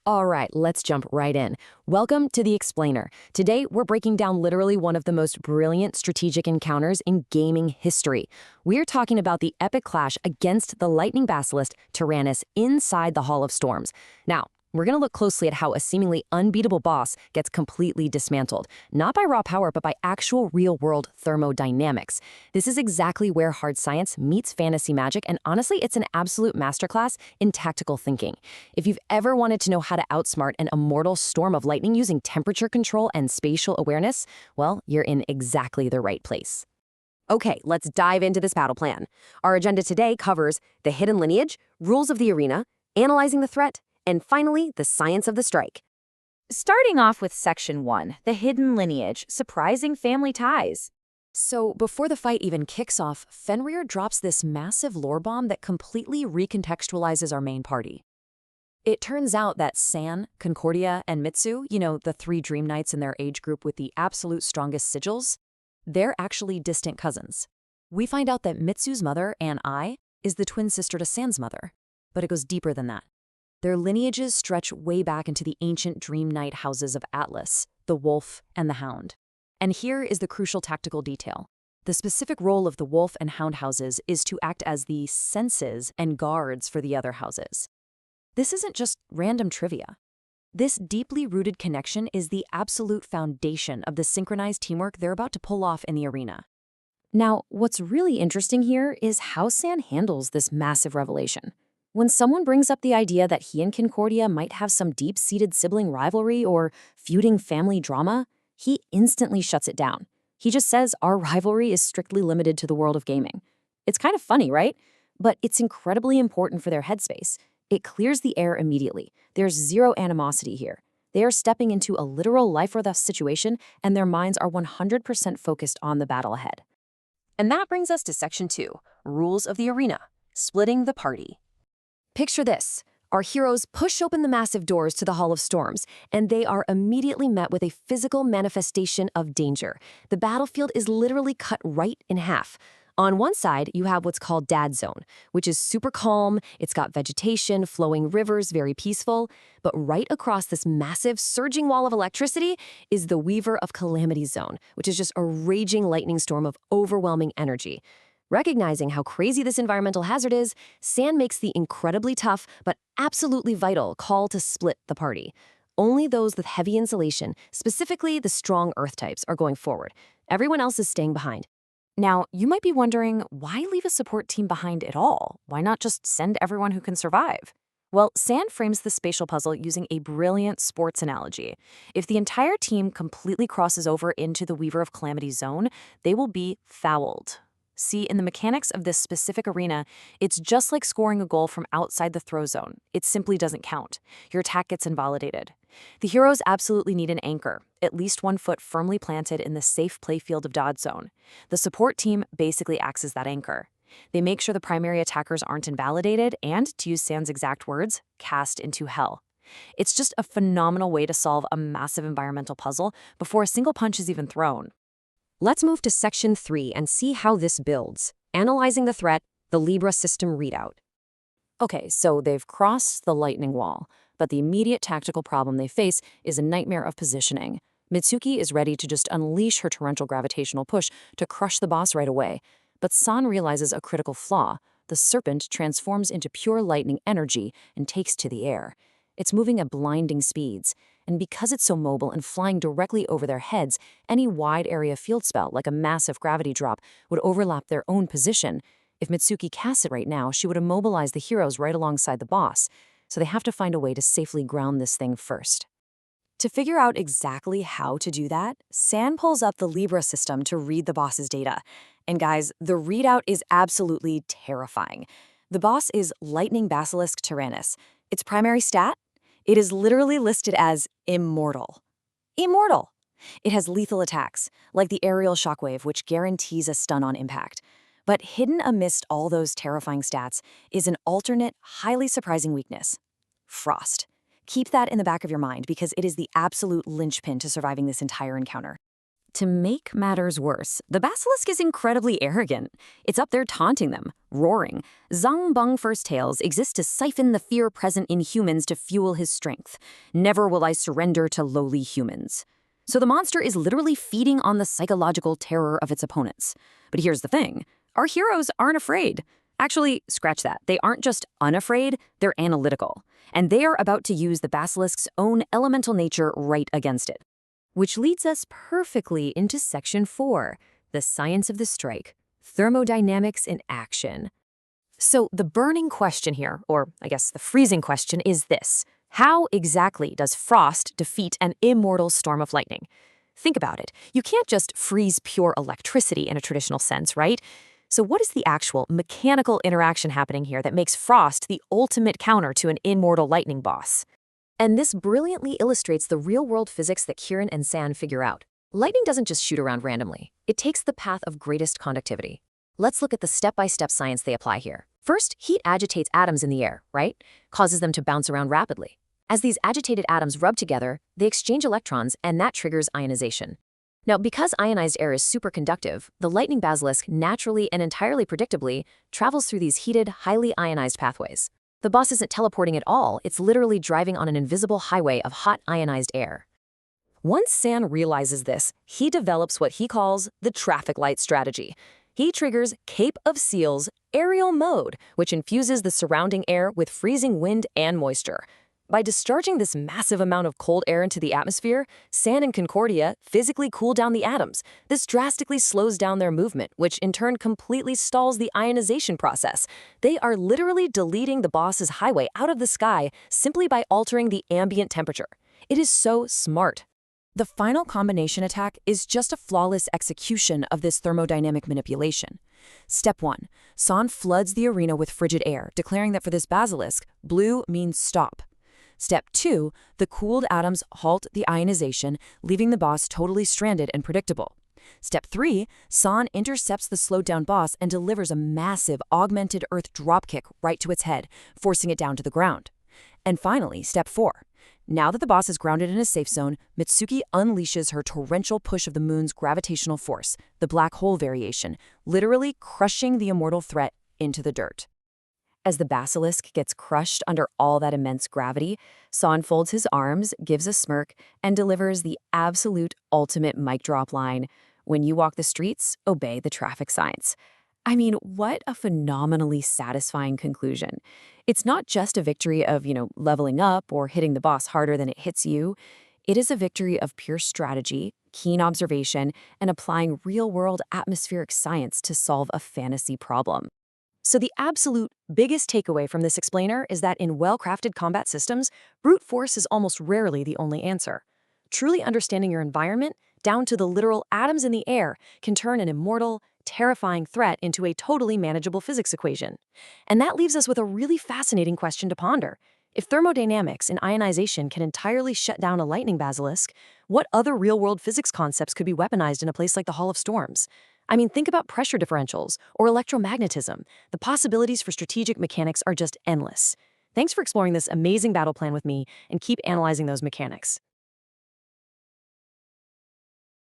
All right, let's jump right in. Welcome to The Explainer. Today, we're breaking down literally one of the most brilliant strategic encounters in gaming history. We're talking about the epic clash against the lightning basilisk Tyrannes inside the Hall of Storms. Now, we're going to look closely at how a seemingly unbeatable boss gets completely dismantled, not by raw power, but by actual real-world thermodynamics. This is exactly where hard science meets fantasy magic, and honestly, it's an absolute masterclass in tactical thinking. If you've ever wanted to know how to outsmart an immortal storm of lightning using temperature control and spatial awareness, well, you're in exactly the right place. Okay, let's dive into this battle plan. Our agenda today covers the hidden lineage, rules of the arena, analyzing the threat, and finally, the science of the strike. Starting off with Section 1, the hidden lineage, surprising family ties. So, before the fight even kicks off, Fenrir drops this massive lore bomb that completely recontextualizes our main party. It turns out that San, Concordia, and Mitsu, the three Dream Knights in their age group with the absolute strongest sigils, they're actually distant cousins. We find out that Mitsu's mother, An-I, is the twin sister to San's mother, but it goes deeper than that. Their lineages stretch way back into the ancient Dream Knight houses of Atlas, the Wolf, and the Hound. And here is the crucial tactical detail. The specific role of the Wolf and Hound houses is to act as the senses and guards for the other houses. This isn't just random trivia. This deeply rooted connection is the absolute foundation of the synchronized teamwork they're about to pull off in the arena. Now, what's really interesting here is how San handles this massive revelation. When someone brings up the idea that he and Concordia might have some deep-seated sibling rivalry or feuding family drama, he instantly shuts it down. He just says our rivalry is strictly limited to the world of gaming. It's kind of funny, right? But it's incredibly important for their headspace. It clears the air immediately. There's zero animosity here. They are stepping into a literal life-or-death situation, and their minds are 100% focused on the battle ahead. And that brings us to Section 2, Rules of the Arena, splitting the party. Picture this. Our heroes push open the massive doors to the Hall of Storms, and they are immediately met with a physical manifestation of danger. The battlefield is literally cut right in half. On one side, you have what's called Dad Zone, which is super calm, it's got vegetation, flowing rivers, very peaceful. But right across this massive, surging wall of electricity is the Weaver of Calamity Zone, which is just a raging lightning storm of overwhelming energy. Recognizing how crazy this environmental hazard is, San makes the incredibly tough but absolutely vital call to split the party. Only those with heavy insulation, specifically the strong earth types, are going forward. Everyone else is staying behind. Now, you might be wondering, why leave a support team behind at all? Why not just send everyone who can survive? Well, San frames the spatial puzzle using a brilliant sports analogy. If the entire team completely crosses over into the Weaver of Calamity zone, they will be fouled. See, in the mechanics of this specific arena, it's just like scoring a goal from outside the throw zone. It simply doesn't count. Your attack gets invalidated. The heroes absolutely need an anchor, at least 1 foot firmly planted in the safe playfield of Dodge zone. The support team basically acts as that anchor. They make sure the primary attackers aren't invalidated and, to use San's exact words, cast into hell. It's just a phenomenal way to solve a massive environmental puzzle before a single punch is even thrown. Let's move to Section 3 and see how this builds. Analyzing the threat, the Libra system readout. Okay, so they've crossed the lightning wall, but the immediate tactical problem they face is a nightmare of positioning. Mitsuki is ready to just unleash her torrential gravitational push to crush the boss right away. But San realizes a critical flaw. The serpent transforms into pure lightning energy and takes to the air. It's moving at blinding speeds. And because it's so mobile and flying directly over their heads, any wide area field spell, like a massive gravity drop, would overlap their own position. If Mitsuki casts it right now, she would immobilize the heroes right alongside the boss. So they have to find a way to safely ground this thing first. To figure out exactly how to do that, San pulls up the Libra system to read the boss's data. And guys, the readout is absolutely terrifying. The boss is Lightning Basilisk Tyrannes. Its primary stat? It is literally listed as immortal. Immortal! It has lethal attacks, like the aerial shockwave, which guarantees a stun on impact. But hidden amidst all those terrifying stats is an alternate, highly surprising weakness: frost. Keep that in the back of your mind because it is the absolute linchpin to surviving this entire encounter. To make matters worse, the basilisk is incredibly arrogant. It's up there taunting them, roaring. Zhang Beng First Tails exists to siphon the fear present in humans to fuel his strength. Never will I surrender to lowly humans. So the monster is literally feeding on the psychological terror of its opponents. But here's the thing. Our heroes aren't afraid. Actually, scratch that. They aren't just unafraid, they're analytical. And they are about to use the basilisk's own elemental nature right against it. Which leads us perfectly into Section 4, the science of the strike, thermodynamics in action. So the burning question here, or I guess the freezing question, is this. How exactly does frost defeat an immortal storm of lightning? Think about it. You can't just freeze pure electricity in a traditional sense, right? So what is the actual mechanical interaction happening here that makes frost the ultimate counter to an immortal lightning boss? And this brilliantly illustrates the real-world physics that Kieran and San figure out. Lightning doesn't just shoot around randomly. It takes the path of greatest conductivity. Let's look at the step-by-step science they apply here. First, heat agitates atoms in the air, right? Causes them to bounce around rapidly. As these agitated atoms rub together, they exchange electrons, and that triggers ionization. Now, because ionized air is superconductive, the lightning basilisk naturally and entirely predictably travels through these heated, highly ionized pathways. The boss isn't teleporting at all, it's literally driving on an invisible highway of hot ionized air. Once San realizes this, he develops what he calls the traffic light strategy. He triggers Cape of Seals aerial mode, which infuses the surrounding air with freezing wind and moisture. By discharging this massive amount of cold air into the atmosphere, San and Concordia physically cool down the atoms. This drastically slows down their movement, which in turn completely stalls the ionization process. They are literally deleting the boss's highway out of the sky simply by altering the ambient temperature. It is so smart. The final combination attack is just a flawless execution of this thermodynamic manipulation. Step 1. San floods the arena with frigid air, declaring that for this basilisk, blue means stop. Step 2, the cooled atoms halt the ionization, leaving the boss totally stranded and predictable. Step 3, San intercepts the slowed-down boss and delivers a massive augmented earth dropkick right to its head, forcing it down to the ground. And finally, Step 4. Now that the boss is grounded in a safe zone, Mitsuki unleashes her torrential push of the moon's gravitational force, the black hole variation, literally crushing the immortal threat into the dirt. As the basilisk gets crushed under all that immense gravity, San folds his arms, gives a smirk, and delivers the absolute ultimate mic drop line. When you walk the streets, obey the traffic signs. I mean, what a phenomenally satisfying conclusion. It's not just a victory of, leveling up or hitting the boss harder than it hits you. It is a victory of pure strategy, keen observation, and applying real-world atmospheric science to solve a fantasy problem. So the absolute biggest takeaway from this explainer is that in well-crafted combat systems, brute force is almost rarely the only answer. Truly understanding your environment, down to the literal atoms in the air, can turn an immortal, terrifying threat into a totally manageable physics equation. And that leaves us with a really fascinating question to ponder. If thermodynamics and ionization can entirely shut down a lightning basilisk, what other real-world physics concepts could be weaponized in a place like the Hall of Storms? I mean, think about pressure differentials or electromagnetism. The possibilities for strategic mechanics are just endless. Thanks for exploring this amazing battle plan with me, and keep analyzing those mechanics.